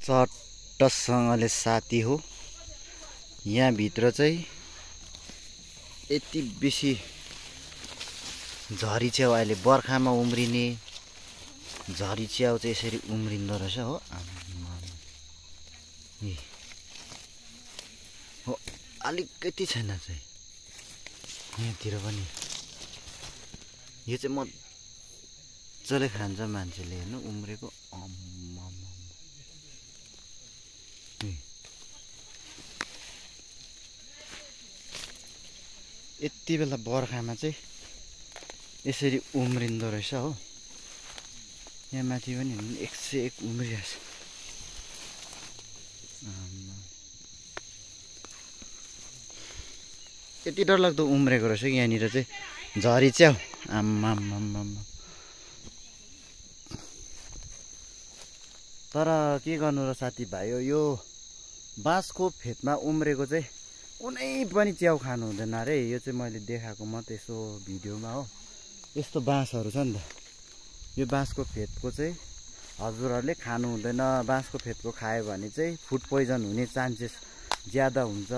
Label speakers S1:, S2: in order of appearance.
S1: चट्टसँगले साथी हो। यहाँ भित्र चाहिँ यति बेसी झरी च्याउ अहिले बर्खामा उम्रिने झरी च्याउ चाहिँ यसरी उम्रिँदो रहेछ हो। हो अलिकति छैन चाहिँ यहाँतिर पनि यो चाहिँ मजाले खान्छ मान्छेले हेर्नु उम्रेको। यति बेला बर्खामा चाहिँ यसरी उम्रिँदो रहेछ हो। यहाँ माथि पनि 101 उम्रिरहेछ। यति डरलाग्दो उम्रेको रहेछ यहाँनिर चाहिँ झरी च्याउ। तर के गर्नु र साथीभाइ हो, यो बाँसको फेदमा उम्रेको चाहिँ कुनै पनि च्याउ खानु हुँदैन अरे। यो चाहिँ मैले देखाएको मात्रै यसो भिडियोमा हो। यस्तो बाँसहरू छ नि त, यो बाँसको फेदको चाहिँ हजुरहरूले खानु हुँदैन। बाँसको फेदको खायो भने चाहिँ फुड पोइजन हुने चान्सेस ज्यादा हुन्छ।